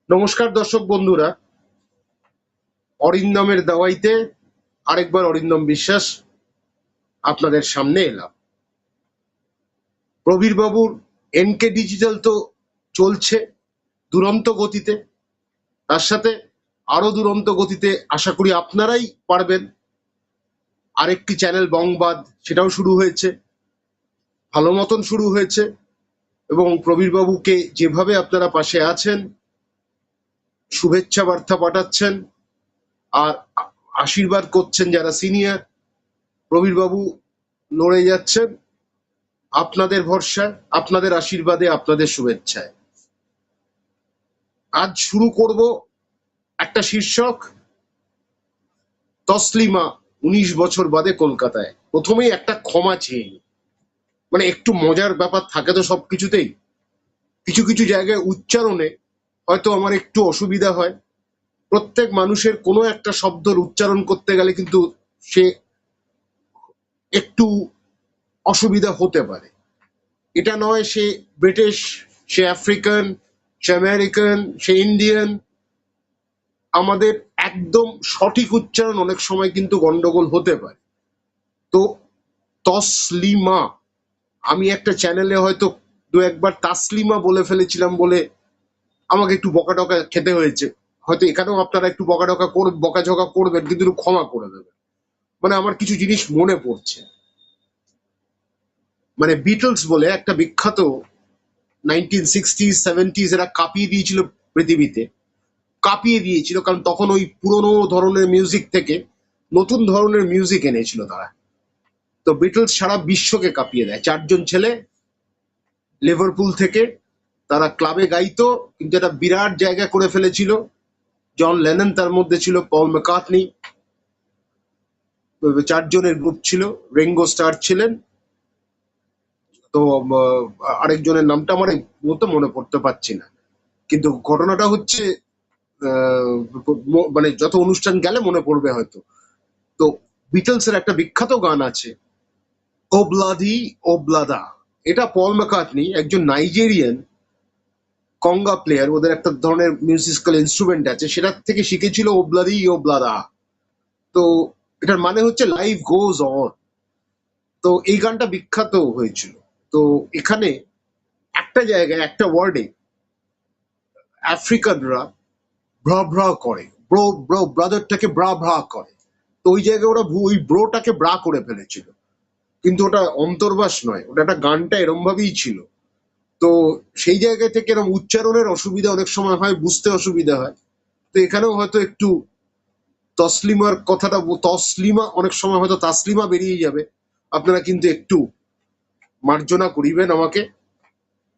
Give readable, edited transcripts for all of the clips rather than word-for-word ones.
নমস্কার দর্শক বন্ধুরা, অরিন্দমের দাওয়াইতে আরেকবার অরিন্দম বিশ্বাস আপনাদের সামনে এলাম। প্রবীর বাবুর এনকে ডিজিটাল তো চলছে দুরন্ত গতিতে, তার সাথে আরো দুরন্ত গতিতে আশা করি আপনারাই পারবেন। আরেকটি চ্যানেল বংবাদ, সেটাও শুরু হয়েছে, ভালো মতন শুরু হয়েছে। এবং প্রবীর বাবুকে যেভাবে আপনারা পাশে আছেন, শুভেচ্ছা বার্তা পাঠাচ্ছেন আর আশীর্বাদ করছেন যারা সিনিয়র, প্রবীর বাবু লড়ে যাচ্ছেন আপনাদের ভরসায়, আপনাদের আশীর্বাদে, আপনাদের শুভেচ্ছায়। আজ শুরু করব একটা শীর্ষক, তসলিমা 19 বছর বাদে কলকাতায়। প্রথমেই একটা ক্ষমা চেয়ে নিই, মানে একটু মজার ব্যাপার থাকে তো সবকিছুতেই। কিছু কিছু জায়গায় উচ্চারণে হয়তো আমার একটু অসুবিধা হয়। প্রত্যেক মানুষের কোনো একটা শব্দর উচ্চারণ করতে গেলে কিন্তু সে একটু অসুবিধা হতে পারে। এটা নয় সে ব্রিটিশ, সে আফ্রিকান, সে আমেরিকান, সে ইন্ডিয়ান, আমাদের একদম সঠিক উচ্চারণ অনেক সময় কিন্তু গন্ডগোল হতে পারে। তো তসলিমা, আমি একটা চ্যানেলে হয়তো দু একবার তাসলিমা বলে ফেলেছিলাম বলে আমাকে একটু বকাটকা খেতে হয়েছে। হয়তো এখানেও আপনারা একটু বকাঝকা করবেন, কিন্তু একটু ক্ষমা করে দেবেন। মানে আমার কিছু জিনিস মনে পড়ছে। মানে বিটলস বলে একটা বিখ্যাত 1960s-70s এরা কাঁপিয়ে দিয়েছিল পৃথিবীতে, কাঁপিয়ে দিয়েছিল, কারণ তখন ওই পুরোনো ধরনের মিউজিক থেকে নতুন ধরনের মিউজিক এনেছিল তারা। তো বিটলস সারা বিশ্বকে কাঁপিয়ে দেয়। 4জন ছেলে লিভারপুল থেকে, তারা ক্লাবে গাইতো, কিন্তু একটা বিরাট জায়গা করে ফেলেছিল। জন লেনন তার মধ্যে ছিল, পল ম্যাকার্টনি, 4জনের গ্রুপ ছিল, রিঙ্গো স্টার ছিলেন। তো আরেকজনের নামটা আমার এই মুহূর্তে মনে পড়তে পারছি না। কিন্তু ঘটনাটা হচ্ছে, মানে যত অনুষ্ঠান গেলে মনে পড়বে হয়তো। তো বিটলসের একটা বিখ্যাত গান আছে, ওব্লাদি ওব্লাদা। এটা পল ম্যাকার্টনি, একজন নাইজেরিয়ান কঙ্গা প্লেয়ার, ওদের একটা ধরনের মিউজিক্যাল ইনস্ট্রুমেন্ট আছে, সেটার থেকে শিখেছিল ওব্লাদি ওব্লাদা। তো এটার মানে হচ্ছে লাইফ গোজ অন। তো এই গানটা বিখ্যাত হয়েছিল। তো এখানে একটা জায়গায় একটা ওয়ার্ডে আফ্রিকানরা ভ্রা ভ্রা করে, ব্রো ব্রো ব্রাদারটাকে ব্রা ভ্রা করে। তো ওই জায়গায় ওরা ওই ব্রোটাকে ব্রা করে ফেলেছিল, কিন্তু ওটা অন্তর্বাস নয়, ওটা একটা গানটা এরম ভাবেই ছিল। তো সেই জায়গা থেকে এরকম উচ্চারণের অসুবিধা অনেক সময় হয়, বুঝতে অসুবিধা হয়। তো এখানেও হয়তো একটু তসলিমার কথাটা, তসলিমা অনেক সময় হয়তো তাসলিমা বেরিয়ে যাবে। আপনারা কিন্তু একটু মার্জনা করিবেন আমাকে,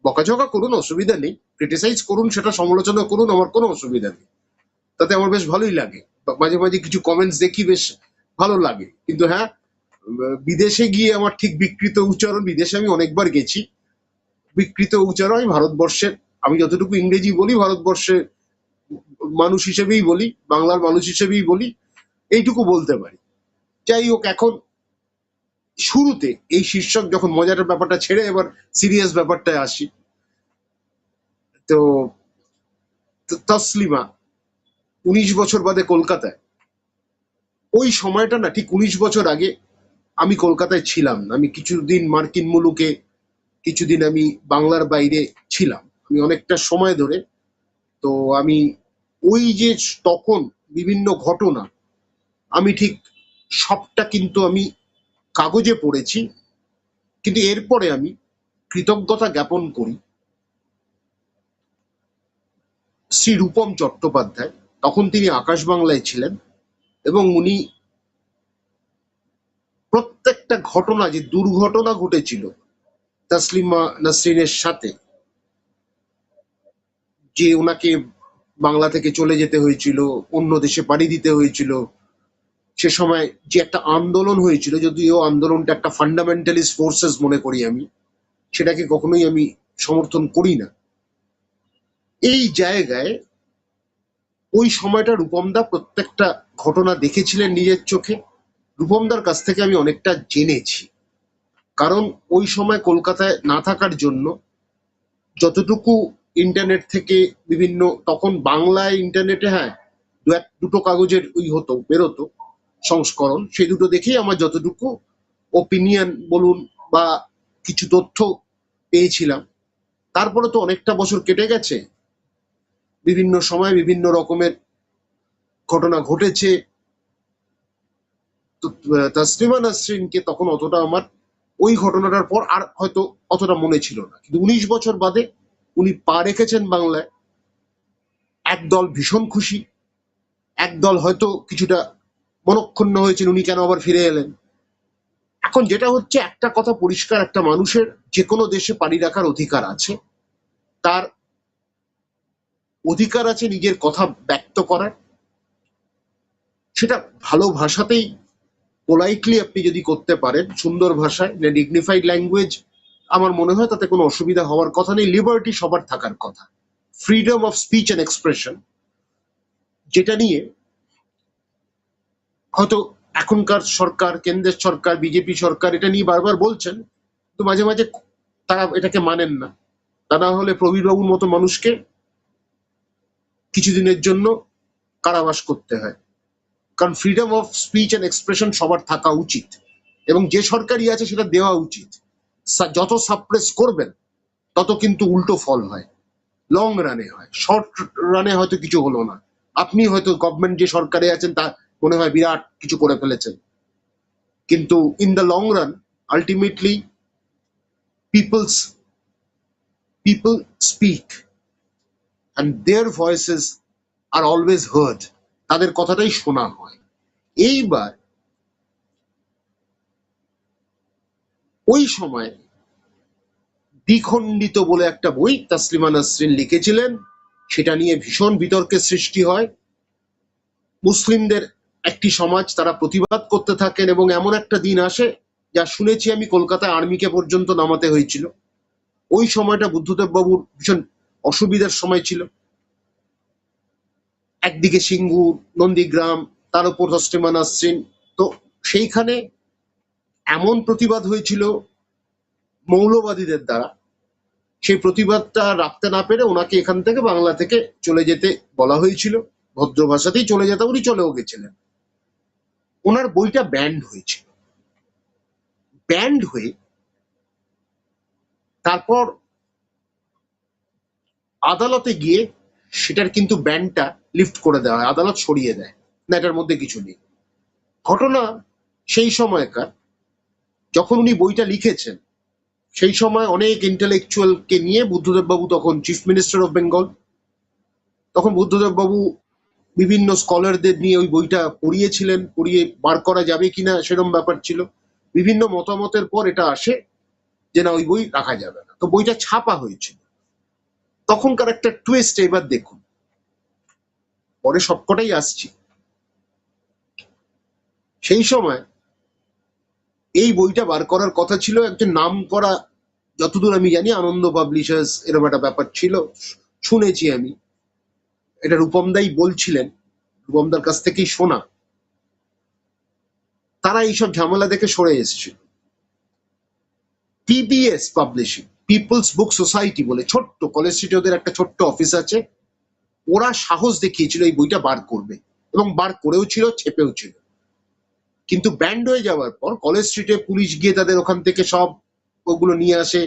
বকাঝকা করুন, অসুবিধা নেই, ক্রিটিসাইজ করুন, সেটা সমালোচনা করুন, আমার কোনো অসুবিধা নেই, তাতে আমার বেশ ভালোই লাগে। মাঝে মাঝে কিছু কমেন্টস দেখি, বেশ ভালো লাগে। কিন্তু হ্যাঁ, বিদেশে গিয়ে আমার ঠিক বিকৃত উচ্চারণ, বিদেশে আমি অনেকবার গেছি, বিকৃত উচ্চারণ আমি ভারতবর্ষের, আমি যতটুকু ইংরেজি বলি ভারতবর্ষের মানুষ হিসেবেই বলি, বাংলার মানুষ হিসেবেই বলি, এইটুকু বলতে পারি। যাই হোক, এখন শুরুতে এই শীর্ষক যখন মজার ব্যাপারটা ছেড়ে এবার সিরিয়াস ব্যাপারটায় আসি। তো তসলিমা 19 বছর বাদে কলকাতায়, ওই সময়টা না, ঠিক 19 বছর আগে আমি কলকাতায় ছিলাম না। আমি কিছুদিন মার্কিন মুলুকে, কিছুদিন আমি বাংলার বাইরে ছিলাম, আমি অনেকটা সময় ধরে। তো আমি ওই যে তখন বিভিন্ন ঘটনা, আমি ঠিক সবটা কিন্তু আমি কাগজে পড়েছি। কিন্তু এরপরে আমি কৃতজ্ঞতা জ্ঞাপন করি শ্রী রূপম চট্টোপাধ্যায়। তখন তিনি আকাশ বাংলায় ছিলেন, এবং উনি প্রত্যেকটা ঘটনা, যে দুর্ঘটনা ঘটেছিল তাসলিমা নাসরিনের সাথে, যে ওনাকে বাংলা থেকে চলে যেতে হয়েছিল, অন্য দেশে পাড়ি দিতে হয়েছিল, সে সময় যে একটা আন্দোলন হয়েছিল, যদিও আন্দোলনটা একটা ফান্ডামেন্টালিস্ট ফোর্সেস মনে করি আমি, সেটাকে কখনোই আমি সমর্থন করি না। এই জায়গায় ওই সময়টা রূপমদা প্রত্যেকটা ঘটনা দেখেছিলেন নিজের চোখে। রূপমদার কাছ থেকে আমি অনেকটা জেনেছি, কারণ ওই সময় কলকাতায় না থাকার জন্য যতটুকু ইন্টারনেট থেকে বিভিন্ন, তখন বাংলায় ইন্টারনেটে হ্যাঁ দুটো কাগজের ওই হতো, বেরোতো সংস্করণ, সেই দুটো দেখেই আমার যতটুকু ওপিনিয়ন বলুন বা কিছু তথ্য পেয়েছিলাম। তারপরে তো অনেকটা বছর কেটে গেছে, বিভিন্ন সময় বিভিন্ন রকমের ঘটনা ঘটেছে। তো তাসলিমা নাসরিনকে তখন অতটা আমার ওই ঘটনাটার পর আর হয়তো অতটা মনে ছিল না, কিন্তু 19 বছর বাদে উনি পা রেখেছেন বাংলায়। একদল ভীষণ খুশি, একদল হয়তো কিছুটা মনক্ষুণ্ণ হয়েছেন উনি কেন আবার ফিরে এলেন। এখন যেটা হচ্ছে, একটা কথা পরিষ্কার, একটা মানুষের যে কোনো দেশে পাড়ি রাখার অধিকার আছে, তার অধিকার আছে নিজের কথা ব্যক্ত করার। সেটা ভালো ভাষাতেই, পোলাইটলি আপনি যদি করতে পারেন, সুন্দর ভাষায়, ডিগনিফাইড ল্যাঙ্গুয়েজ, আমার মনে হয় তাতে কোনো অসুবিধা হওয়ার কথা নেই। লিবার্টি সবার থাকার কথা, freedom of speech and expression, যেটা নিয়ে হয়তো এখনকার সরকার, কেন্দ্রের সরকার, বিজেপি সরকার এটা নিয়ে বারবার বলছেন, তো মাঝে মাঝে তারা এটাকে মানেন না। তা না হলে প্রবীরবাবুর মতো মানুষকে কিছুদিনের জন্য কারাবাস করতে হয়। কারণ freedom of speech and expression সবার থাকা উচিত, এবং যে সরকারই আছে সেটা দেওয়া উচিত। যত সাপ্রেস করবেন তত কিন্তু উল্টো ফল হয়, লং রানে হয়। শর্ট রানে হয়তো কিছু হলো না, আপনি হয়তো গভর্নমেন্ট যে সরকারে আছেন তা মনে হয় বিরাট কিছু করে ফেলেছেন, কিন্তু in the long run ultimately peoples people speak and their voices are always heard, তাদের কথাটাই শোনা হয়। এইবার ওই সময় দ্বিখণ্ডিত বলে একটা বই তাসলিমা নাসরিন লিখেছিলেন, সেটা নিয়ে ভীষণ বিতর্কের সৃষ্টি হয়। মুসলিমদের একটি সমাজ তারা প্রতিবাদ করতে থাকেন, এবং এমন একটা দিন আসে, যা শুনেছি আমি, কলকাতায় আর্মিকে পর্যন্ত নামাতে হয়েছিল। ওই সময়টা বুদ্ধদেব বাবুর ভীষণ অসুবিধার সময় ছিল। একদিকে সিঙ্গুর, নন্দীগ্রাম, তার উপর তাসলিমা নাসরিন। তো সেইখানে এমন প্রতিবাদ হয়েছিল মৌলবাদীদের দ্বারা, সেই প্রতিবাদটা রাখতে না পেরে ওনাকে এখান থেকে, বাংলা থেকে চলে যেতে বলা হয়েছিল। ভদ্র ভাষাতেই চলে যেতে, উনি চলেও গেছিলেন। ওনার বইটা ব্যান্ড হয়েছিল। ব্যান্ড হয়ে তারপর আদালতে গিয়ে সেটার কিন্তু ব্যান্ডটা লিফট করে দেওয়া হয়, আদালত সরিয়ে দেয় না, এটার মধ্যে কিছু নেই। ঘটনা সেই সময়কার, যখন উনি বইটা লিখেছেন, সেই সময় অনেক ইন্টেলেকচুয়ালকে নিয়ে, বুদ্ধদেব বাবু তখন চিফ মিনিস্টার অফ বেঙ্গল, তখন বুদ্ধদেব বাবু বিভিন্ন স্কলারদের নিয়ে ওই বইটা পড়িয়েছিলেন, পড়িয়ে বার করা যাবে কিনা সেরকম ব্যাপার ছিল। বিভিন্ন মতামতের পর এটা আসে যে না, ওই বই রাখা যাবে না। তো বইটা ছাপা হয়েছিল। তখনকার একটা টুইস্ট এবার দেখুন, পরে সবকটাই আসছি। সেই সময় এই বইটা বার করার কথা ছিল একজন নাম করা, যতদূর আমি জানি আনন্দ পাবলিশার্স, এরকম একটা ব্যাপার ছিল, শুনেছি আমি। এটা রূপমদাই বলছিলেন, রূপমদার কাছ থেকেই শোনা। তারা এইসব ঝামেলা দেখে সরে এসেছিল। PBS publishing, peoples book society বলে ছোট্ট, কলেজ স্ট্রিটে ওদের একটা ছোট্ট অফিস আছে, ওরা সাহস দেখিয়েছিল এই বইটা বার করবে, এবং বার করেও ছিল, ছেপেও ছিল। কিন্তু ব্যান্ড হয়ে যাওয়ার পর কলেজ স্ট্রিটে পুলিশ গিয়ে তাদের ওখান থেকে সব ওগুলো নিয়ে আসে।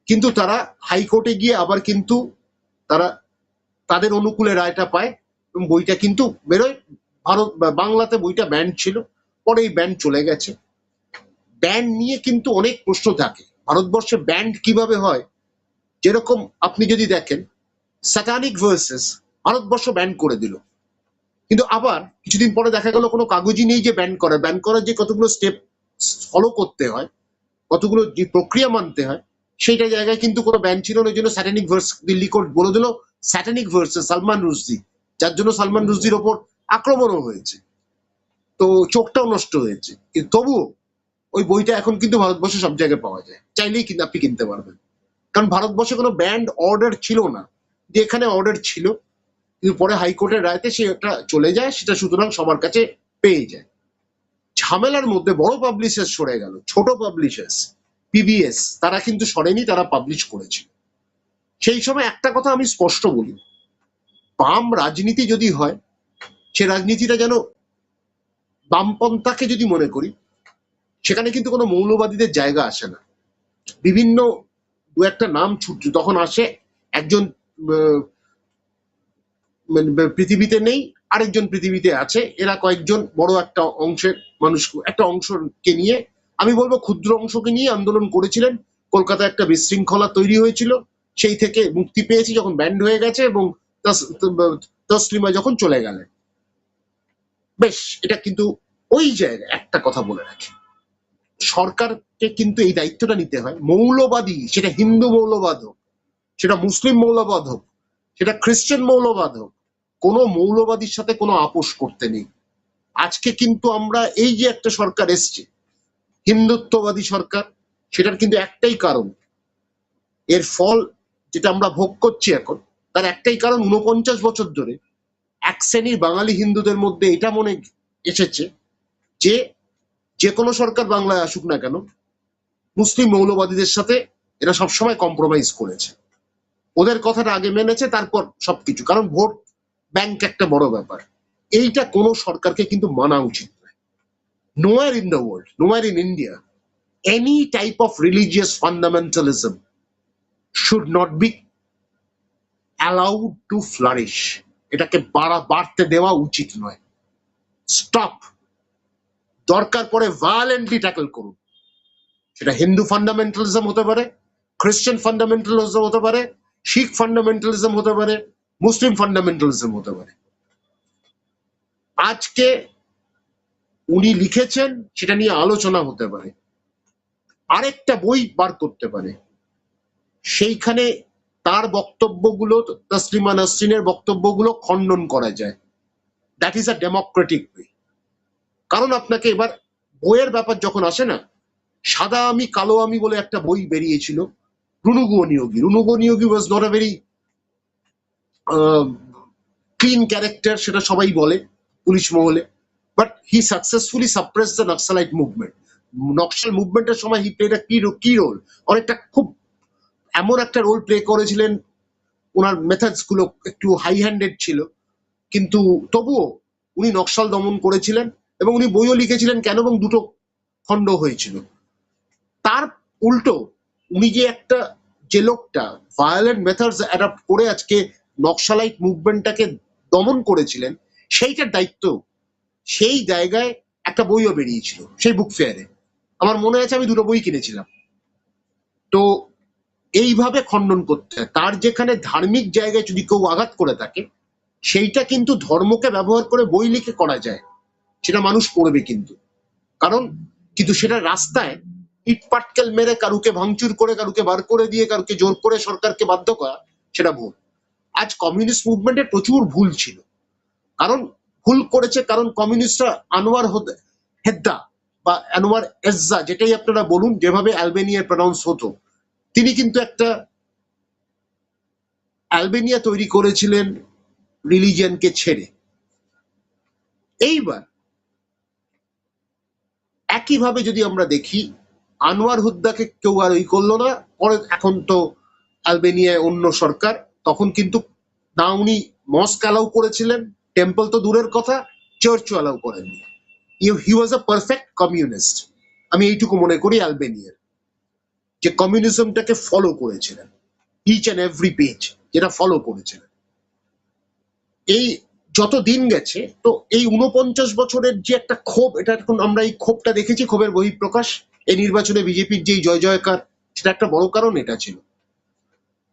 কিন্তু তারা হাইকোর্টে গিয়ে আবার কিন্তু তারা তাদের অনুকূলে রায়টা পায়, এবং বইটা কিন্তু বেরোয়। ভারত বাংলাতে বইটা ব্যান্ড ছিল, পরে এই ব্যান্ড চলে গেছে। ব্যান্ড নিয়ে কিন্তু অনেক প্রশ্ন থাকে, ভারতবর্ষে ব্যান্ড কিভাবে হয়। যেরকম আপনি যদি দেখেন, স্যাটানিক ভার্সেস ভারতবর্ষ ব্যান্ড করে দিল, কিন্তু আবার কিছুদিন পরে দেখা গেল কোনো কাগজই নেই যে ব্যান্ড করা। ব্যান্ড করার যে কতগুলো স্টেপ ফলো করতে হয়, কতগুলো যে প্রক্রিয়া মানতে হয়, সেইটা জায়গায় কিন্তু কোনো ব্যান্ড ছিল না। ওই জন্য স্যাটানিক ভার্স দিল্লি কোর্ট বলে দিল স্যাটানিক ভার্সেস সালমান রুশদি, যার জন্য সালমান রুশদির ওপর আক্রমণও হয়েছে, তো চোখটাও নষ্ট হয়েছে। কিন্তু তবুও ওই বইটা এখন কিন্তু ভারতবর্ষে সব জায়গায় পাওয়া যায়, চাইলেই কিন্তু আপনি কিনতে পারবেন। কারণ ভারতবর্ষে কোনো ব্যান্ড অর্ডার ছিল না, যে এখানে অর্ডার ছিল, কিন্তু পরে হাইকোর্টের রায়তে সেটা চলে যায়, সেটা সুতরাং সবার কাছে পেয়ে যায়। ঝামেলার মধ্যে বড় পাবলিশার্স সরে গেল, ছোট পাবলিশার্স পিবিএস তারা কিন্তু সরেনি, তারা পাবলিশ করেছিল। সেই সময় একটা কথা আমি স্পষ্ট বলি, বাম রাজনীতি যদি হয়, সে রাজনীতিটা যেন বামপন্থাকে যদি মনে করি, সেখানে কিন্তু কোনো মৌলবাদীদের জায়গা আসে না। বিভিন্ন দু একটা নাম তখন আসে, একজন পৃথিবীতে নেই, আরেকজন পৃথিবীতে আছে, এরা কয়েকজন বড় একটা অংশের মানুষ, একটা অংশকে নিয়ে, আমি বলবো ক্ষুদ্র অংশকে নিয়ে আন্দোলন করেছিলেন। কলকাতায় একটা বিশৃঙ্খলা তৈরি হয়েছিল, সেই থেকে মুক্তি পেয়েছি যখন ব্যান্ড হয়ে গেছে, এবং তসলিমা যখন চলে গেলেন। বেশ, এটা কিন্তু ওই জায়গায় একটা কথা বলে রাখি, সরকারকে কিন্তু এই দায়িত্বটা নিতে হয়। মৌলবাদী, সেটা হিন্দু মৌলবাদ হোক, সেটা মুসলিম মৌলবাদ হোক, সেটা খ্রিস্টান মৌলবাদ হোক, কোনো মৌলবাদীর সাথে কোনো আপোষ করতে নেই। আজকে কিন্তু আমরা এই যে একটা সরকার এসছে, হিন্দুত্ববাদী সরকার, সেটার কিন্তু একটাই কারণ, এর ফল যেটা আমরা ভোগ করছি এখন, তার একটাই কারণ, 49 বছর ধরে এক শ্রেণীর বাঙালি হিন্দুদের মধ্যে এটা মনে এসেছে যে যে কোনো সরকার বাংলায় আসুক না কেন, মুসলিম মৌলবাদীদের সাথে এরা সবসময় কম্প্রোমাইজ করেছে, ওদের কথাটা আগে মেনেছে, তারপর সবকিছু, কারণ ভোট ব্যাংক একটা বড় ব্যাপার। এইটা কোনো সরকারকে কিন্তু মানা উচিত নয়। No war in the world, no war in India, any type of religious fundamentalism should not be allowed to flourish. এটাকে বাড়তে দেওয়া উচিত নয়। স্টপ। দরকার পড়ে ভায়োলেন্টলি ট্যাকল করুন, সেটা হিন্দু ফান্ডামেন্টালিজম হতে পারে, খ্রিস্টান ফান্ডামেন্টালিজম হতে পারে, শিখ ফান্ডামেন্টালিজম হতে পারে, মুসলিম ফান্ডামেন্টালিজম হতে পারে। আজকে উনি লিখেছেন, সেটা নিয়ে আলোচনা হতে পারে, আরেকটা বই বার করতে পারে, সেইখানে তার বক্তব্যগুলো, তসলিমা নাসরিনের বক্তব্যগুলো খণ্ডন করা যায়। That is a Democratic way. কারণ আপনাকে এবার বইয়ের ব্যাপার যখন আসে না, সাদা আমি কালো আমি বলে একটা বই বেরিয়েছিল, রুনুগো নিয়োগী। রুনুগো Neogi was not a very clean character, সেটা সবাই বলে পুলিশ মহলে, but he successfully suppress the Naxalite movement. Naxal মুভমেন্টের সময় হি প্লেড কি রোল, অনেকটা খুব এমন একটা রোল প্লে করেছিলেন, ওনার মেথডস গুলো একটু হাই হ্যান্ডেড ছিল, কিন্তু তবুও উনি নকশাল দমন করেছিলেন, এবং উনি বইও লিখেছিলেন কেন, এবং দুটো খণ্ড হয়েছিল। তার উল্টো উনি যে একটা, যে লোকটা ভায়োলেন্ট মেথডস অ্যাডাপ্ট করে আজকে নকশালাইট মুভমেন্টটাকে দমন করেছিলেন, সেইটার দায়িত্ব, সেই জায়গায় একটা বইও বেরিয়েছিল সেই বুক ফেয়ারে, আমার মনে আছে, আমি দুটো বই কিনেছিলাম। তো এইভাবে খণ্ডন করতে হয়। তার যেখানে ধার্মিক জায়গায় যদি কেউ আঘাত করে থাকে, সেইটা কিন্তু ধর্মকে ব্যবহার করে বই লিখে করা যায়, সেটা মানুষ পড়বে কিন্তু, কারণ কিন্তু সেটা রাস্তায় ইট পাটকেল মেরে কারুকে ভাঙচুর করে, কারুকে বার করে দিয়ে, কারুকে জোর করে সরকারকে বাধ্য করা, সেটা ভুল। আজ কমিউনিস্ট মুভমেন্টের প্রচুর ভুল ছিল, কারণ ভুল করেছে, কারণ কমিউনিস্টরা আনোয়ার হেদ্দা বা আনোয়ার এজ্জা, যেটাই আপনারা বলুন, যেভাবে অ্যালবেনিয়ার প্রনাউন্স হতো, তিনি কিন্তু একটা অ্যালবেনিয়া তৈরি করেছিলেন রিলিজিয়নকে ছেড়ে। এইবার একইভাবে যদি আমরা দেখি, আনোয়ার হুদ্দাকে কেউ আর ওই করলো না, পরে এখন তো অ্যালবেনিয়ায় অন্য সরকার, তখন কিন্তু না উনি মস্ক অ্যালাউ করেছিলেন, টেম্পল তো দূরের কথা, চার্চও অ্যালাউ করেননি। হি ওয়াজ আ পারফেক্ট কমিউনিস্ট। আমি এইটুকু মনে করি অ্যালবেনিয়ার, যে কমিউনিজমটাকে ফলো করেছিলেন, ইচ অ্যান্ড এভরি পেজ যেটা ফলো করেছিলেন। এই যত দিন গেছে, তো এই 49 বছরের যে একটা ক্ষোভ, এটা এখন আমরা এই ক্ষোভটা দেখেছি, ক্ষোভের বহিঃপ্রকাশ এই নির্বাচনে বিজেপির যে জয় জয়কার, সেটা একটা বড় কারণ এটা ছিল।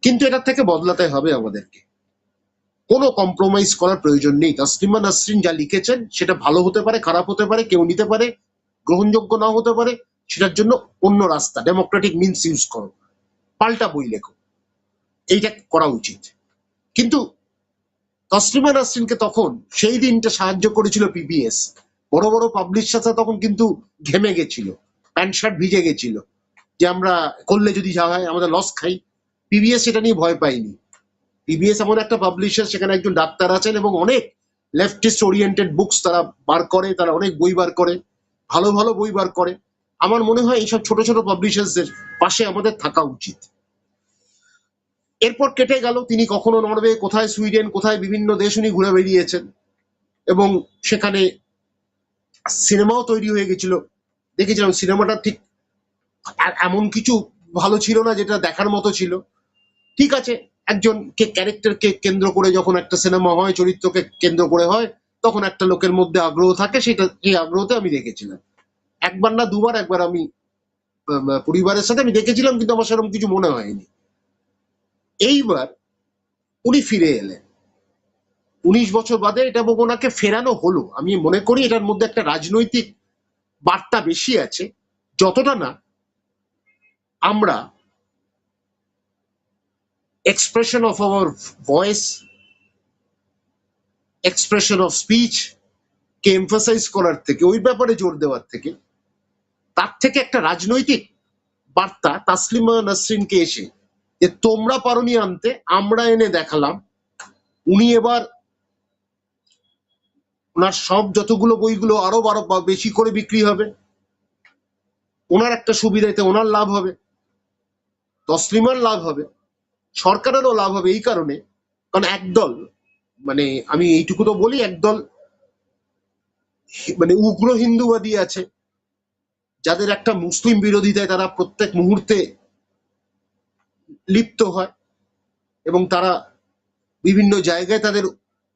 কিন্তু এটার থেকে বদলাতে হবে আমাদেরকে, কোনো কম্প্রোমাইজ করার প্রয়োজন নেই। তসলিমা নাসরিন যা লিখেছেন সেটা ভালো হতে পারে, খারাপ হতে পারে, কেউ নিতে পারে, গ্রহণযোগ্য নাও হতে পারে, সেটার জন্য অন্য রাস্তা, ডেমোক্রেটিক মিনস ইউজ করো, পাল্টা বই লেখো, এইটা করা উচিত। কিন্তু তসলিমা নাসরিনকে তখন সেই দিনটা সাহায্য করেছিল পিবিএস, বড় বড় পাবলিশাররা তখন কিন্তু ঘেমে গেছিল, প্যান্ট শার্ট ভিজে গেছিল, যে আমরা করলে যদি যা হয় আমাদের লস খাই। পিবিএস সেটা নিয়ে ভয় পাইনি। পিবিএস এমন একটা পাবলিশার, সেখানে একজন ডাক্তার আছেন এবং অনেক লেফটিস্ট ওরিয়েন্টেড বুকস তারা বার করে, তারা অনেক বই বার করে, ভালো ভালো বই বার করে। আমার মনে হয় এইসব ছোট ছোট পাবলিশারদের পাশে আমাদের থাকা উচিত। এরপর কেটে গেল, তিনি কখনো নরওয়ে, কোথায় সুইডেন, কোথায় বিভিন্ন দেশ উনি ঘুরে বেরিয়েছেন, এবং সেখানে সিনেমাও তৈরি হয়ে গেছিল। দেখেছিলাম সিনেমাটা ঠিক এমন কিছু ভালো ছিল না যেটা দেখার মতো ছিল। ঠিক আছে, একজন ক্যারেক্টারকে কেন্দ্র করে যখন একটা সিনেমা হয়, চরিত্রকে কেন্দ্র করে হয়, তখন একটা লোকের মধ্যে আগ্রহ থাকে, সেটা এই আগ্রহতে আমি দেখেছিলাম। একবার না দুবার, একবার আমি পরিবারের সাথে আমি দেখেছিলাম, কিন্তু আমার সেরকম কিছু মনে হয়নি। এইবার উনি ফিরে এলেন 19 বছর বাদে, এটা ওনাকে ফেরানো হলো। আমি মনে করি এটার মধ্যে একটা রাজনৈতিক বার্তা বেশি আছে, যতটা না আমরা expression of our voice, expression of speech কে এমফাসাইজ করার থেকে, ওই ব্যাপারে জোর দেওয়ার থেকে, তার থেকে একটা রাজনৈতিক বার্তা তাসলিমা নাসরিনকে এসে যে তোমরা পারোনি আনতে, আমরা এনে দেখালাম। উনি এবার ওনার সব যতগুলো বইগুলো আরো বেশি করে বিক্রি হবে, ওনার একটা সুবিধাতে ওনার লাভ হবে, তসলিমার লাভ হবে, সরকারেরও লাভ হবে। এই কারণে, কারণ একদল, মানে আমি এইটুকু তো বলি, একদল মানে উগ্র হিন্দুবাদী আছে, যাদের একটা মুসলিম বিরোধিতায় তারা প্রত্যেক মুহূর্তে লিপ্ত হয়, এবং তারা বিভিন্ন জায়গায় তাদের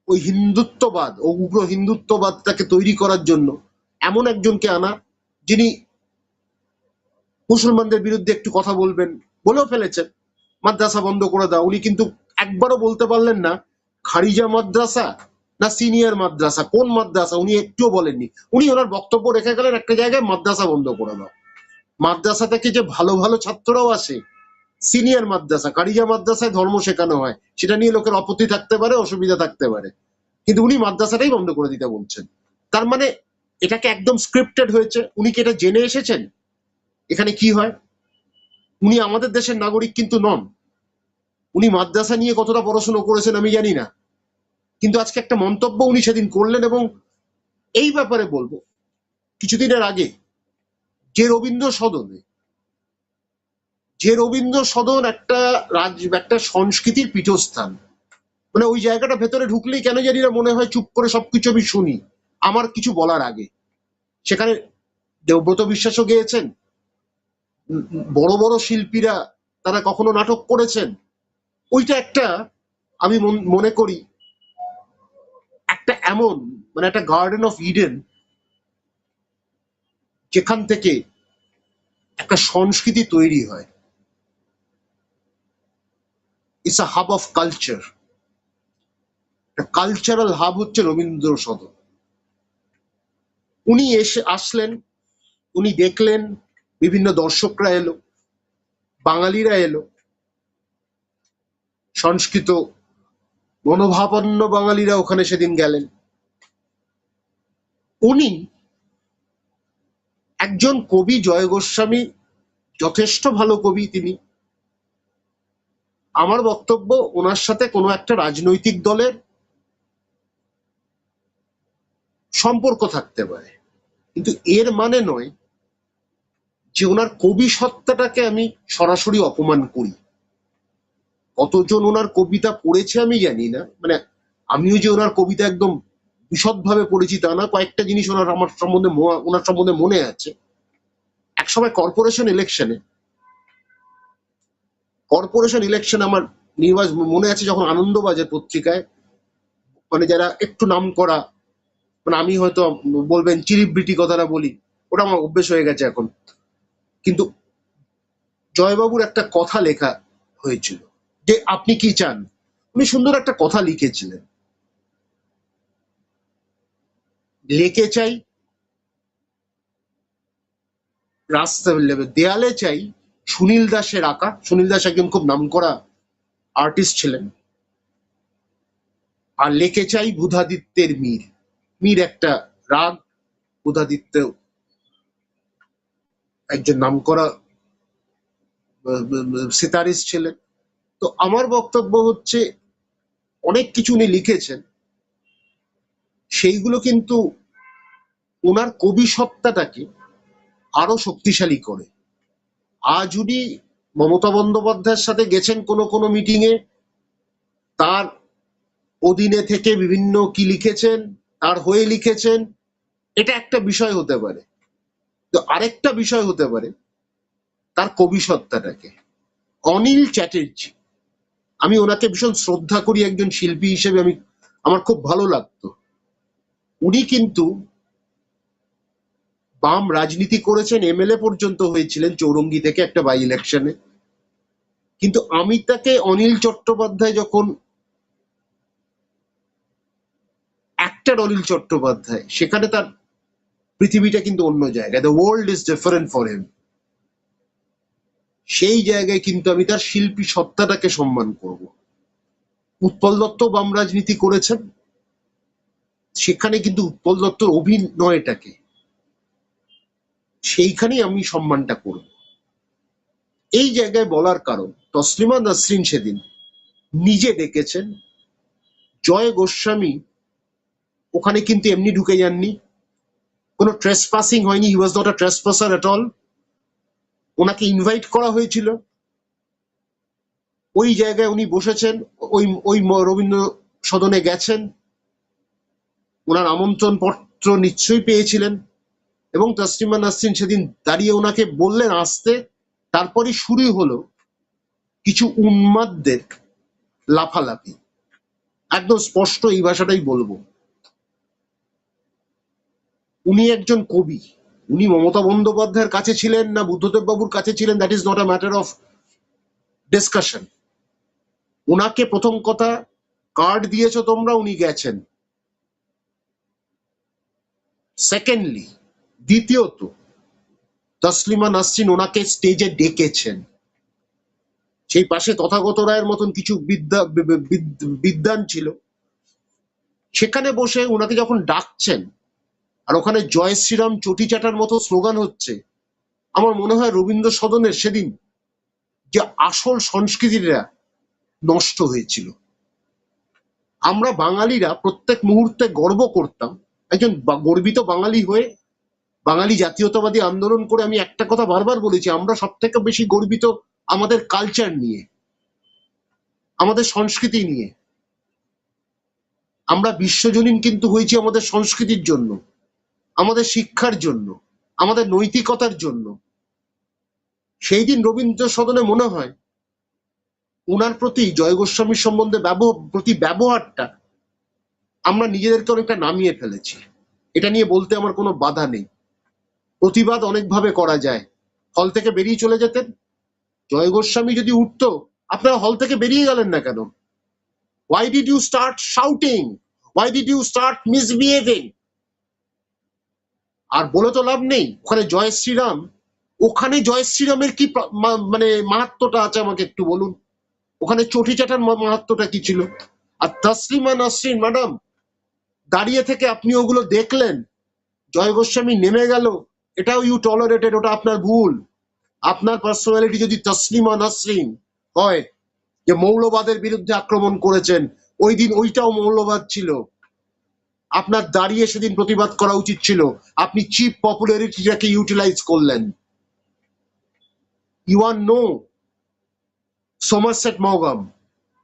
ওই হিন্দুত্ববাদ ও উগ্র হিন্দুত্ববাদটাকে তৈরি করার জন্য এমন একজনকে আনা, যিনি মুসলমানদের বিরুদ্ধে একটু কথা বলবেন, বলেও ফেলেছেন মাদ্রাসা বন্ধ করে দাও। উনি কিন্তু একবারও বলতে পারলেন না খারিজা মাদ্রাসা না সিনিয়র মাদ্রাসা, কোন মাদ্রাসা উনি একটুও বলেননি। উনি ওনার বক্তব্য রেখে গেলেন একটা জায়গায়, মাদ্রাসা বন্ধ করে দাও। মাদ্রাসা থেকে যে ভালো ভালো ছাত্ররাও আসে, সিনিয়র মাদ্রাসা, কারিজা মাদ্রাসায় ধর্ম শেখানো হয়, সেটা নিয়ে লোকের আপত্তি থাকতে পারে, অসুবিধা থাকতে পারে, কিন্তু উনি মাদ্রাসাটাই বন্ধ করে দিতে বলছেন। তার মানে এটাকে একদম স্ক্রিপ্টেড হয়েছে। উনি কি এটা জেনে এসেছেন এখানে কি হয়? উনি আমাদের দেশের নাগরিক কিন্তু নন। উনি মাদ্রাসা নিয়ে কতটা পড়াশোনা করেছেন আমি জানি না, কিন্তু আজকে একটা মন্তব্য উনি সেদিন করলেন। এবং এই ব্যাপারে বলবো, কিছুদিনের আগে যে রবীন্দ্র সদনে, একটা সংস্কৃতির পীঠস্থান, মানে ওই জায়গাটা ভেতরে ঢুকলেই কেন জানি না মনে হয় চুপ করে সবকিছু আমি শুনি আমার কিছু বলার আগে। সেখানে দেবব্রত বিশ্বাসও গিয়েছেন, বড় বড় শিল্পীরা তারা কখনো নাটক করেছেন। ওইটা একটা, আমি মনে করি একটা এমন, মানে একটা গার্ডেন অফ ইডেন, যেখান থেকে একটা সংস্কৃতি তৈরি হয়। It's a hub of culture. Cultural hub হচ্ছে রবীন্দ্র সদন। উনি আসলেন, উনি দেখলেন, বিভিন্ন দর্শকরা এলো, বাঙালিরা এলো, সংস্কৃত মনোভাবাপন্ন বাঙালিরা ওখানে সেদিন গেলেন। উনি একজন কবি, জয় গোস্বামী যথেষ্ট ভালো কবি তিনি। আমার বক্তব্য, ওনার সাথে কোনো একটা রাজনৈতিক দলের সম্পর্ক থাকতে পারে, কিন্তু এর মানে নয় যে ওনার কবি সত্তাটাকে আমি সরাসরি অপমান করি। কতজন ওনার কবিতা পড়েছে আমি জানি না, মানে আমিও যে ওনার কবিতা একদম বিশদভাবে পড়েছি তা না, কয়েকটা জিনিস ওনার সম্বন্ধে মনে আছে। একসময় কর্পোরেশন ইলেকশন আমার নির্বাচন মনে আছে, যখন আনন্দবাজার পত্রিকায়, মানে যারা একটু নাম করা, মানে আমি হয়তো বলবেন চিরিবিটি কথাটা বলি, ওটা আমার অভ্যেস হয়ে গেছে এখন, কিন্তু জয়বাবুর একটা কথা লেখা হয়েছিল যে আপনি কি চান। উনি সুন্দর একটা কথা লিখেছিলেন, লেকে চাই রাস্তা, দেয়ালে চাই সুনীল দাসের আঁকা। সুনীল দাস একজন খুব নামকরা আর্টিস্ট ছিলেন। আর লেকে চাই বুধাদিত্যের মীর। মীর একটা রাগ, বুধাদিত্য একজন নামকরা সিতারিস্ট ছিলেন। তো আমার বক্তব্য হচ্ছে, অনেক কিছু উনি লিখেছেন, সেইগুলো কিন্তু ওনার কবি সত্তাটাকে আরো শক্তিশালী করে। আজ উনি মমতা বন্দ্যোপাধ্যায়ের সাথে গেছেন কোনো কোনো মিটিং এ, তার অধীনে থেকে বিভিন্ন কি লিখেছেন, তার হয়ে লিখেছেন, এটা একটা বিষয় হতে পারে। তো আরেকটা বিষয় হতে পারে তার কবি সত্তাটাকে। অনিল চ্যাটার্জি, আমি ওনাকে ভীষণ শ্রদ্ধা করি একজন শিল্পী হিসেবে, আমার খুব ভালো লাগতো। উনি কিন্তু বাম রাজনীতি করেছেন, এমএলএ পর্যন্ত হয়েছিলেন চৌরঙ্গি থেকে একটা বাই ইলেকশনে। কিন্তু আমি তাকে, অনিল চট্টোপাধ্যায় যখন অ্যাক্টর অনিল চট্টোপাধ্যায়, সেখানে তার পৃথিবীটা কিন্তু অন্য জায়গায়, the world is different for him. সেই জায়গায় কিন্তু আমি তার শিল্পী সত্তাটাকে সম্মান করব। উৎপল দত্ত বাম রাজনীতি করেছেন, সেখানে কিন্তু উৎপল দত্তর অভিনয়টাকে, সেইখানেই আমি সম্মানটা করব। এই জায়গায় বলার কারণ, তসলিমা নাসরিন সেদিন নিজে ডেকেছেন, জয় গোস্বামী ওখানে কিন্তু এমনি ঢুকে যাননি, কোনো ট্রেসপাসিং হয়নি, he was not a trespasser at all. ওনাকে ইনভাইট করা হয়েছিল, ওই জায়গায় উনি বসেছেন, ওই ওই রবীন্দ্র সদনে গেছেন, ওনার আমন্ত্রণ পত্র নিশ্চয়ই পেয়েছিলেন, এবং তসলিমা নাসরিন সেদিন দাঁড়িয়ে ওনাকে বললেন আসতে। তারপরে শুরু হলো কিছু উন্মাদদের লাফালাফি, একদম স্পষ্ট এই ভাষাটাই বলবো। উনি একজন কবি, উনি মমতা বন্দ্যোপাধ্যায়ের কাছে ছিলেন না বুদ্ধদেব বাবুর কাছে ছিলেন, that is not a matter of discussion. ওনাকে প্রথম কথা কার্ড দিয়েছো তোমরা, উনি গেছেন। সেকেন্ডলি, দ্বিতীয়ত, তসলিমা নাসরিন ওনাকে স্টেজে ডেকেছেন। সেই পাশে তথাগত রায়ের মতন কিছু বিদ্বান ছিল, সেখানে বসে ওনাকে যখন ডাকছেন, আর ওখানে জয় শ্রীরাম চটি চাটার মতো স্লোগান হচ্ছে, আমার মনে হয় রবীন্দ্র সদনের সেদিন যে আসল সংস্কৃতিটা নষ্ট হয়েছিল। আমরা বাঙালিরা প্রত্যেক মুহূর্তে গর্ব করতাম, একজন গর্বিত বাঙালি হয়ে, বাঙালি জাতীয়তাবাদী আন্দোলন করে আমি একটা কথা বারবার বলেছি, আমরা সব থেকে বেশি গর্বিত আমাদের কালচার নিয়ে, আমাদের সংস্কৃতি নিয়ে। আমরা বিশ্বজনীন কিন্তু হয়েছি আমাদের সংস্কৃতির জন্য, আমাদের শিক্ষার জন্য, আমাদের নৈতিকতার জন্য। সেই দিন রবীন্দ্র সদনে মনে হয় ওনার প্রতি, জয় গোস্বামীর সম্বন্ধে ব্যবহারটা আমরা নিজেদেরকে অনেকটা নামিয়ে ফেলেছি। এটা নিয়ে বলতে আমার কোনো বাধা নেই, প্রতিবাদ অনেকভাবে করা যায়। হল থেকে বেরিয়ে চলে যেতেন, জয় গোস্বামী যদি উঠতো, আপনারা হল থেকে বেরিয়ে গেলেন না কেন? Why did you start shouting? Why did you start misbehaving? আর বলে তো লাভ নেই, ওখানে জয় শ্রীরাম, ওখানে জয় শ্রীরামের কি মানে মাহাত্ম্যটা আছে আমাকে একটু বলুন। ওখানে চটি চাটার মাহাত্ম্যটা কি ছিল? আর তসলিমা নাসরিন ম্যাডাম দাঁড়িয়ে থেকে আপনি ওগুলো দেখলেন, জয় গোস্বামী নেমে গেল, এটাও ইউ টলারেটেড, ওটা আপনার ভুল। আপনার পার্সোনালিটি যদি তসলিমা নাসরিন হয়, যে মৌলবাদের বিরুদ্ধে আক্রমণ করেছেন, ওই দিন ওইটাও মৌলবাদ ছিল, আপনার দাঁড়িয়ে সেদিন প্রতিবাদ করা উচিত ছিল। আপনি চিপ পপুলারিটিটাকে ইউটিলাইজ করলেন। ইউ আর নো সমারসেট মগাম,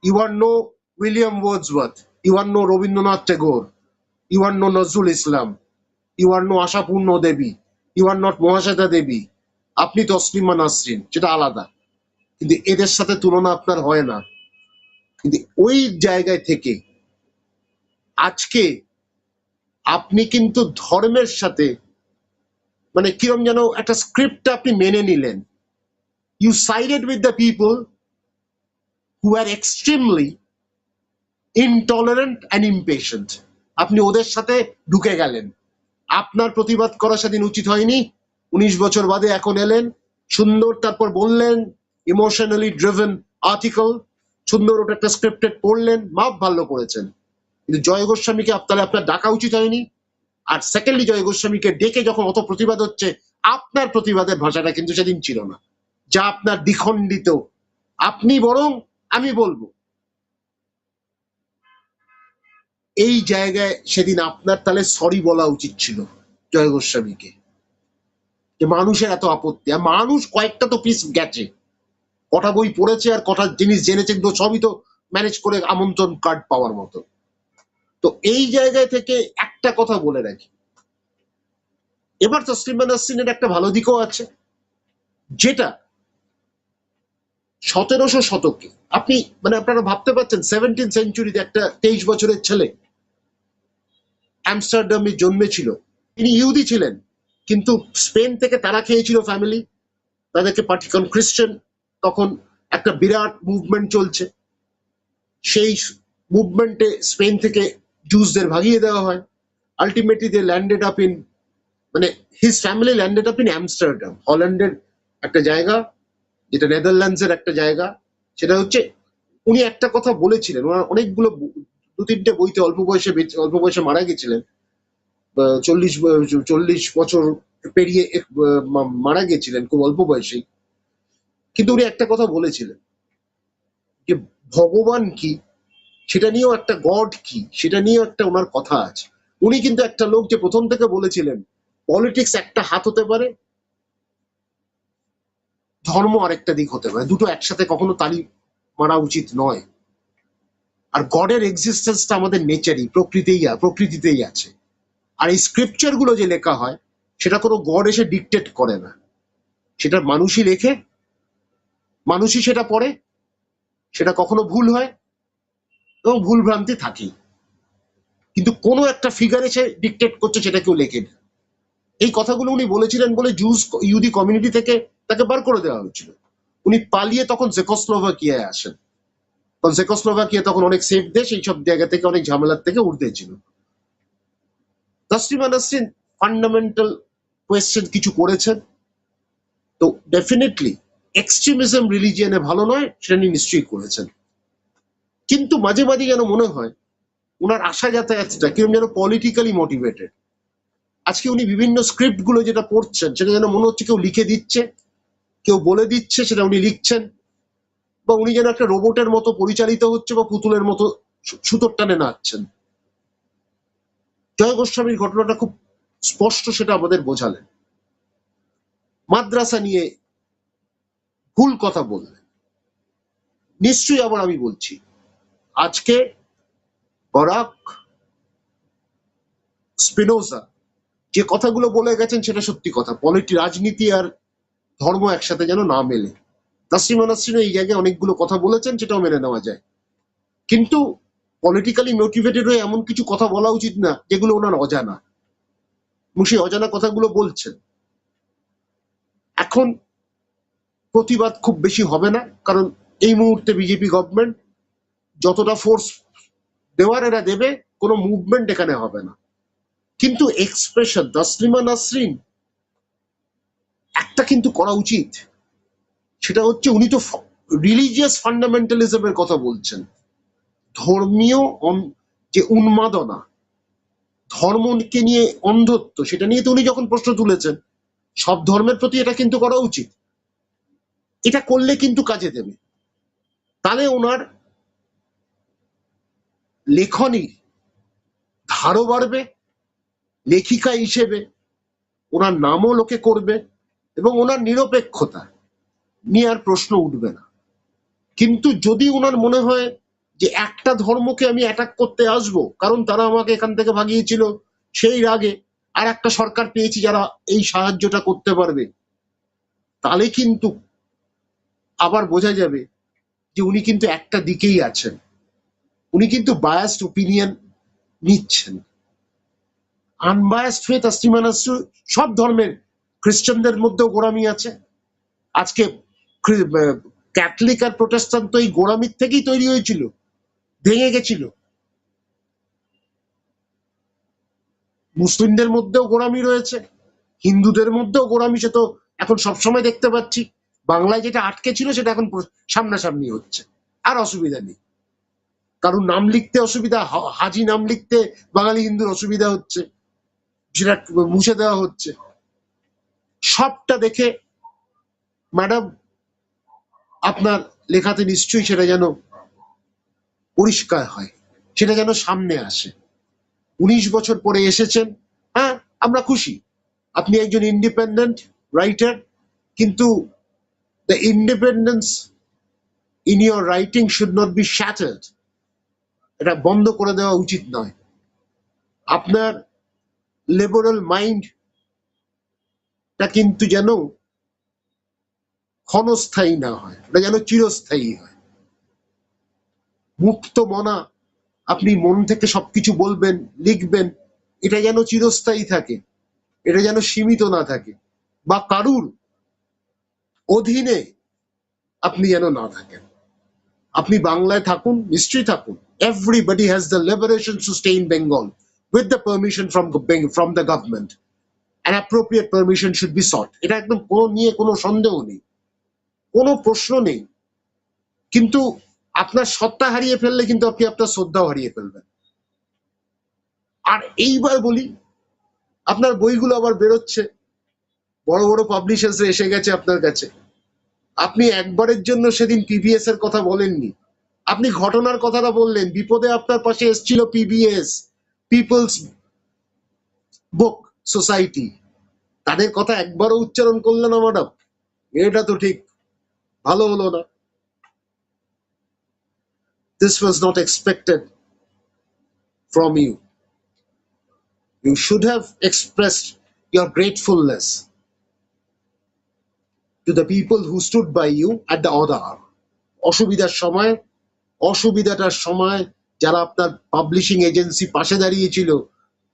you are no William Wordsworth, you are no Rabindranath Tagore, you are no Nazrul Islam, you are no Ashapurna Devi, you are not Mahasweta Devi. আপনি তসলিমা নাসরিন, সেটা আলাদা, কিন্তু এদের সাথে তুলনা আপনার হয় না। কিন্তু ওই জায়গায় থেকে আজকে আপনি কিন্তু ধর্মের সাথে, মানে কিরম যেন একটা স্ক্রিপ্ট আপনি মেনে নিলেন। You sided with the people who are extremely intolerant and impatient. আপনি ওদের সাথে ঢুকে গেলেন। আপনার প্রতিবাদ করা সেদিন উচিত হয়নি। 19 বছর বাদে এখন এলেন, সুন্দর তারপর বললেন, ইমোশনালি ড্রিভেন আর্টিকেল, সুন্দর ওটা একটা স্ক্রিপ্টেড পড়লেন, মাপ ভালো করেছেন। কিন্তু জয় গোস্বামীকে আপনার ডাকা উচিত হয়নি। আর সেকেন্ডলি, জয় গোস্বামীকে ডেকে যখন অত প্রতিবাদ হচ্ছে, আপনার প্রতিবাদের ভাষাটা কিন্তু সেদিন ছিল না, যা আপনার দ্বিখণ্ডিত। আপনি বরং, আমি বলবো, এই জায়গায় সেদিন আপনার তাহলে সরি বলা উচিত ছিল জয় গোস্বামীকে, যে মানুষের এত আপত্তি, আর মানুষ কয়েকটা তো পিস গেছে, কটা বই পড়েছে আর কটা জিনিস জেনেছে, কিন্তু সবই তো ম্যানেজ করে আমন্ত্রণ কার্ড পাওয়ার মতো। তো এই জায়গায় থেকে একটা কথা বলে রাখি, এবার তসলিমা নাসরিনের একটা ভালো দিকও আছে, যেটা 1700 শতকে আপনি মানে আপনারা ভাবতে পারছেন 17th সেঞ্চুরিতে একটা 23 বছরের ছেলে আমস্টারডামে জন্মেছিল, তিনি ইহুদি ছিলেন, কিন্তু স্পেন থেকে তারা খেয়েছিল ফ্যামিলি, তাদেরকে পার্টিকন খ্রিস্টান, তখন একটা বিরাট মুভমেন্ট চলছে, সেই মুভমেন্টে স্পেন থেকে জুসদের ভাগিয়ে দেওয়া হয়, ultimately they landed up in, মানে his family landed up in Amsterdam, হল্যান্ডের একটা জায়গা, যেটা নেদারল্যান্ডসের একটা জায়গা। সেটা হচ্ছে উনি একটা কথা বলেছিলেন, ওনার অনেকগুলো দু তিনটে বইতে, অল্প বয়সে মারা গেছিলেন, 40 বছর পেরিয়ে মারা গেছিলেন খুব অল্প বয়সেই, কিন্তু উনি একটা কথা বলেছিলেন যে ভগবান কি সেটা নিয়েও, একটা গড কি সেটা নিয়েও একটা ওনার কথা আছে। উনি কিন্তু একটা লোক যে প্রথম থেকে বলেছিলেন পলিটিক্স একটা হাত হতে পারে, ধর্ম আরেকটা দিক হতে পারে, দুটো একসাথে কখনো তালি মারা উচিত নয়। আর গডের এক্সিস্টেন্সটা আমাদের নেচারই, প্রকৃতিতেই আছে। আর এই স্ক্রিপচার গুলো যে লেখা হয় সেটা কোনো গড এসে ডিকটেট করে না, সেটা মানুষই লেখে, মানুষই সেটা পড়ে, সেটা কখনো ভুল হয় এবং ভুল ভ্রান্তি থাকেই, কিন্তু কোনো একটা ফিগার এসে ডিকটেট করছে সেটা কেউ লেখে না। এই কথাগুলো উনি বলেছিলেন বলে ইহুদি কমিউনিটি থেকে তাকে বার করে দেওয়া হয়েছিল। উনি পালিয়ে তখন জেকোস্লোভাকিয়ায় আসেন, কারণ জেকোস্লোভাকিয়া তখন অনেক সেফ দেশ, এইসব জায়গা থেকে অনেক ঝামেলার থেকে উঠতে ছিল। তসলিমা নাসরিন ফান্ডামেন্টাল কোয়েশ্চেন কিছু করেছেন, তো ডেফিনেটলি এক্সট্রিমিজম রিলিজিয়নে ভালো নয় সেটা নিয়ে নিশ্চয়ই করেছেন, কিন্তু মাঝে মাঝে যেন মনে হয় ওনার আসা যাতায়াতটা কিরকম যেন পলিটিক্যালি মোটিভেটেড। আজকে উনি বিভিন্ন স্ক্রিপ্ট গুলো যেটা পড়ছেন সেটা যেন মনে হচ্ছে কেউ লিখে দিচ্ছে, কেউ বলে দিচ্ছে, সেটা উনি লিখছেন, বা উনি যেন একটা রোবটের মতো পরিচালিত হচ্ছে বা পুতুলের মতো সুতোর টানে নাচছেন। জয় গোস্বামীর ঘটনাটা খুব স্পষ্ট, সেটা আমাদের বোঝালেন। মাদ্রাসা নিয়ে ভুল কথা বললেন, নিশ্চয়ই আবার আমি বলছি আজকে বরাক স্পিনোজা যে কথাগুলো বলে গেছেন সেটা সত্যি কথা, রাজনীতি আর ধর্ম একসাথে যেন না মেলে। তাসলিমা নাসরিন এই জায়গায় অনেকগুলো কথা বলেছেন, সেটাও মেনে নেওয়া যায়, কিন্তু পলিটিক্যালি মোটিভেটেড হয়ে এমন কিছু কথা বলা উচিত না যেগুলো ওনার অজানা, সেই অজানা কথাগুলো বলছেন। এখন প্রতিবাদ খুব বেশি হবে না, কারণ এই মুহূর্তে বিজেপি গভর্নমেন্ট যতটা ফোর্স দেওয়ার এরা দেবে, কোনো মুভমেন্ট এখানে হবে না, কিন্তু এক্সপ্রেশন তসলিমা নাসরিন একটা কিন্তু করা উচিত, সেটা হচ্ছে উনি তো রিলিজিয়াস ফান্ডামেন্টালিজমের কথা বলছেন, ধর্মীয় যে উন্মাদনা, ধর্মকে নিয়ে অন্ধত্ব, সেটা নিয়ে তো উনি যখন প্রশ্ন তুলেছেন, সব ধর্মের প্রতি এটা কিন্তু করা উচিত, এটা করলে কিন্তু কাজে দেবে, তাহলে ওনার লেখনীর ধারও বাড়বে, লেখিকা হিসেবে ওনার নামও লোকে করবে, এবং ওনার নিরপেক্ষতা নিয়ে আর প্রশ্ন উঠবে না। কিন্তু যদি ওনার মনে হয় যে একটা ধর্মকে আমি অ্যাটাক করতে আসবো কারণ তারা আমাকে এখান থেকে ভাগিয়েছিল, সেই রাগে আর একটা সরকার পেয়েছি যারা এই সাহায্যটা করতে পারবে, তাহলে কিন্তু আবার বোঝা যাবে যে উনি কিন্তু একটা দিকেই আছেন, উনি কিন্তু বায়াসড ওপিনিয়ন নিচ্ছেন। আনবায়াসড ফেথ তসলিমা নাসরিন, সব ধর্মের, খ্রিস্টানদের মধ্যেও গোড়ামি আছে, আজকে ক্যাথলিক আর প্রোটেস্ট্যান্ট তো এই গোড়ামির থেকেই তৈরি হয়েছিল, ভেঙে গেছিল। মুসলিমদের মধ্যেও গোড়ামি রয়েছে, হিন্দুদের মধ্যেও গোড়ামি, সে তো এখন সবসময় দেখতে পাচ্ছি। বাংলায় যেটা আটকে ছিল সেটা এখন সামনাসামনি হচ্ছে, আর অসুবিধা নেই, কারণ নাম লিখতে অসুবিধা, হাজি নাম লিখতে বাঙালি হিন্দুর অসুবিধা হচ্ছে, সেটা মুছে দেওয়া হচ্ছে। সবটা দেখে ম্যাডাম আপনার লেখাতে নিশ্চয়ই সেটা যেন পরিষ্কার হয়, সেটা যেন সামনে আসে। 19 বছর পরে এসেছেন, হ্যাঁ আমরা খুশি, আপনি একজন ইন্ডিপেন্ডেন্ট রাইটার, কিন্তু the independence in your writing should not be shattered. এটা বন্ধ করে দেওয়া উচিত নয়। আপনার লিবারাল মাইন্ডটা কিন্তু যেন ক্ষণস্থায়ী না হয়, এটা যেন চিরস্থায়ী হয়। মুক্ত মনা, আপনি মন থেকে সবকিছু বলবেন, লিখবেন, এটা যেন চিরস্থায়ী থাকে, এটা যেন সীমিত না থাকে, বা কারুর অধীনে আপনি যেন না থাকেন। আপনি বাংলায় থাকুন, নিশ্চয়ই থাকুন। Everybody has the liberation to stay in Bengal with the permission from the government. An appropriate permission should be sought. এটা একদম নিয়ে কোনো সন্দেহ নেই, কোনো প্রশ্ন নেই। কিন্তু আপনার সত্তা হারিয়ে ফেললে কিন্তু আপনি আপনার শ্রদ্ধাও হারিয়ে ফেলবেন। আর এইবার বলি, আপনার বইগুলো আবার বেরোচ্ছে, বড় বড় পাবলিশার্স এসে গেছে আপনার কাছে। আপনি একবারের জন্য সেদিন পিবিএস এর কথা বলেননি, আপনি ঘটনার কথাটা বললেন। বিপদে আপনার পাশে এসেছিল পিবিএস, পিপলস বুক সোসাইটি, তাদের কথা একবারও উচ্চারণ করলেন না ম্যাডাম। এটা তো ঠিক ভালো হলো না। This was not expected from you. You should have expressed your gratefulness to the people who stood by you at the odd hour. অসুবিধার সময়, অসুবিধাটার সময় যারা আপনার পাবলিশিং এজেন্সি পাশে দাঁড়িয়েছিল,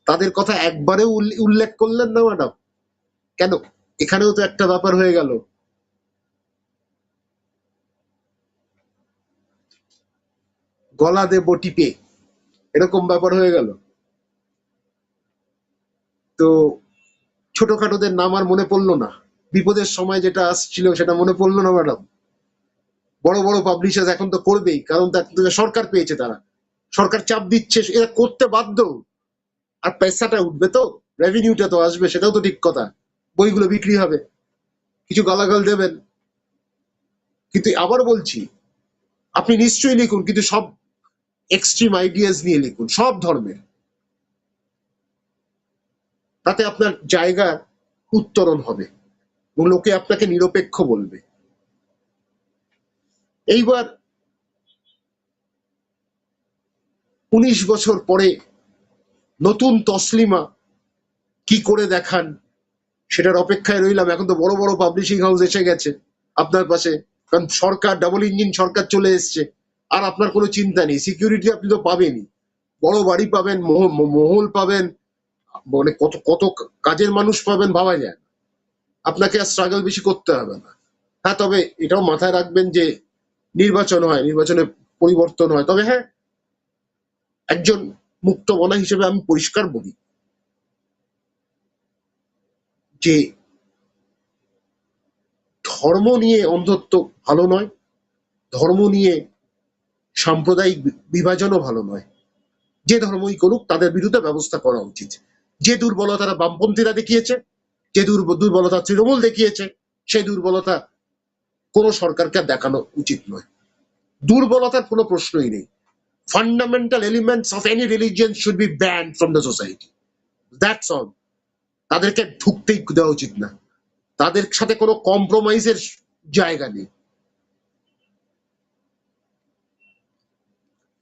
তাদের কথা একবারেও উল্লেখ করলেন না ম্যাডাম। কেন? এখানেও তো একটা ব্যাপার হয়ে গেল, গলা দেব টিপে, এরকম ব্যাপার হয়ে গেল। তো ছোটখাটোদের নাম আর মনে পড়লো না, বিপদের সময় যেটা আসছিল সেটা মনে পড়লো না ম্যাডাম। বড় বড় পাবলিশার এখন তো করবেই, কারণ সরকার পেয়েছে, তারা সরকার চাপ দিচ্ছে, এরা করতে বাধ্য। আর পয়সাটা উঠবে তো, রেভিনিউটা তো আসবে, সেটাও তো ঠিক কথা। বইগুলো বিক্রি হবে, কিছু গালাগাল দেবেন। কিন্তু আবার বলছি, আপনি নিশ্চয়ই লিখুন, কিন্তু সব এক্সট্রিম আইডিয়াস নিয়ে লিখুন, সব ধর্মের। তাতে আপনার জায়গার উত্তরণ হবে এবং লোকে আপনাকে নিরপেক্ষ বলবে। এইবার 19 বছর পরে নতুন তসলিমা কি করে দেখান, সেটার অপেক্ষায় রইলাম। এখন তো বড় বড় পাবলিশিং হাউস এসে গেছে আপনার পাশে, কারণ সরকার, ডাবল ইঞ্জিন সরকার চলে এসছে। আর আপনার কোনো চিন্তা নেই, সিকিউরিটি আপনি তো পাবেনই, বড় বাড়ি পাবেন, মহল পাবেন, মানে কত কত কাজের মানুষ পাবেন, ভাবা যায় না। আপনাকে আর স্ট্রাগল বেশি করতে হবে না। হ্যাঁ, তবে এটাও মাথায় রাখবেন যে নির্বাচন হয়, নির্বাচনে পরিবর্তন হয়। তবে হ্যাঁ, একজন মুক্ত মনা হিসেবে আমি পরিষ্কার বলি যে ধর্ম নিয়ে অন্ধত্ব ভালো নয়, ধর্ম নিয়ে সাম্প্রদায়িক বিভাজনও ভালো নয়। যে ধর্মই করুক, তাদের বিরুদ্ধে ব্যবস্থা করা উচিত। যে দুর্বলতারা বামপন্থীরা দেখিয়েছে, যে দুর্বলতা তৃণমূল দেখিয়েছে, সেই দুর্বলতা কোনো সরকারকে দেখানো উচিত নয়। দুর্বলতার কোনো প্রশ্নই নেই। Fundamental elements of any religion should be band from the society, that's all. তাদেরকে ঢুকতেই দেওয়া উচিত না, তাদের সাথে কোনো কম্প্রোমাইজের জায়গা নেই।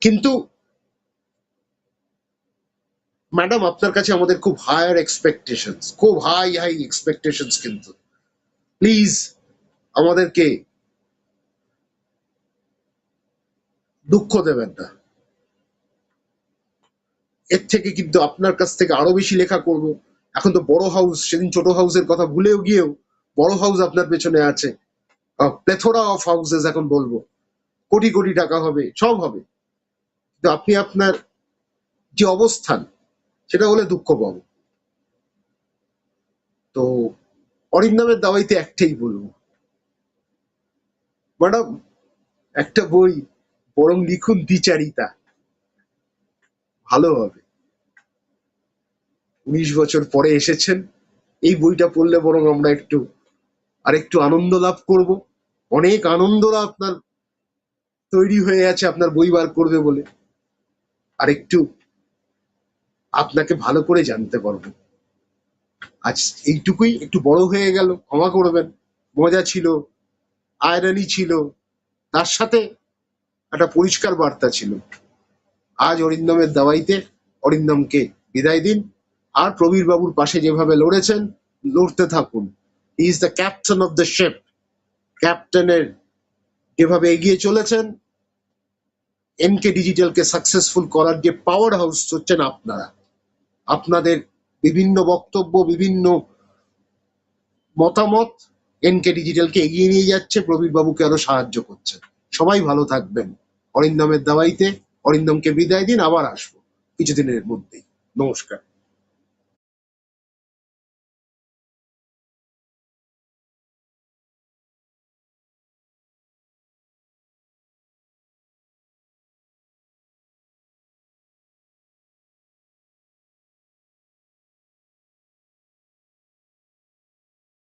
কিন্তু ম্যাডাম, আপনার কাছে আমাদের খুব হায়ার এক্সপেকটেশনস, খুব হাই হাই এক্সপেকটেশনস। কিন্তু প্লিজ আমাদেরকে দুঃখ দেবেন না। এর থেকে কিন্তু আপনার কাছ থেকে আরো বেশি লেখা করব। এখন তো বড় হাউস, সেদিন ছোট হাউসের কথা ভুলেও গিয়েও বড় হাউস আপনার পেছনে আছে, প্লেথোরা অফ হাউসেস এখন বলবো, কোটি কোটি টাকা হবে, সব হবে। কিন্তু আপনি আপনার যে অবস্থান, সেটা হলে দুঃখ পাবো। তো অরিন্দমের দাওয়াইতে একটাই বলবো, ম্যাডাম একটা বই বরং লিখুন দ্বিচারিতা, ভালো হবে। 19 বছর পরে এসেছেন, এই বইটা পড়লে বরং আমরা একটু আরেকটু আনন্দ লাভ করব। অনেক আনন্দরা আপনার তৈরি হয়ে আছে আপনার বই বার করবে বলে। আর একটু আপনাকে ভালো করে জানতে পারবো। আজ এইটুকুই, একটু বড় হয়ে গেল, ক্ষমা করবেন। মজা ছিল, আয়রানি ছিল, তার সাথে একটা পরিষ্কার বার্তা ছিল। আজ অরিন্দমের দাওয়াইতে অরিন্দমকে বিদায় দিন, আর প্রবীর বাবুর পাশে যেভাবে লড়েছেন লড়তে থাকুন। He is the captain of the ship. ক্যাপ্টেনের যেভাবে এগিয়ে চলেছেন, এনকে ডিজিটালকে সাকসেসফুল করার যে পাওয়ার হাউস হচ্ছেন আপনারা। আপনাদের বিভিন্ন বক্তব্য, বিভিন্ন মতামত এনকে ডিজিটালকে এগিয়ে নিয়ে যাচ্ছে, প্রবীর বাবুকে আরো সাহায্য করছে। সবাই ভালো থাকবেন। অরিন্দমের দাওয়াইতে অরিন্দমকে বিদায় দিন, আবার আসবো কিছুদিনের মধ্যেই। নমস্কার।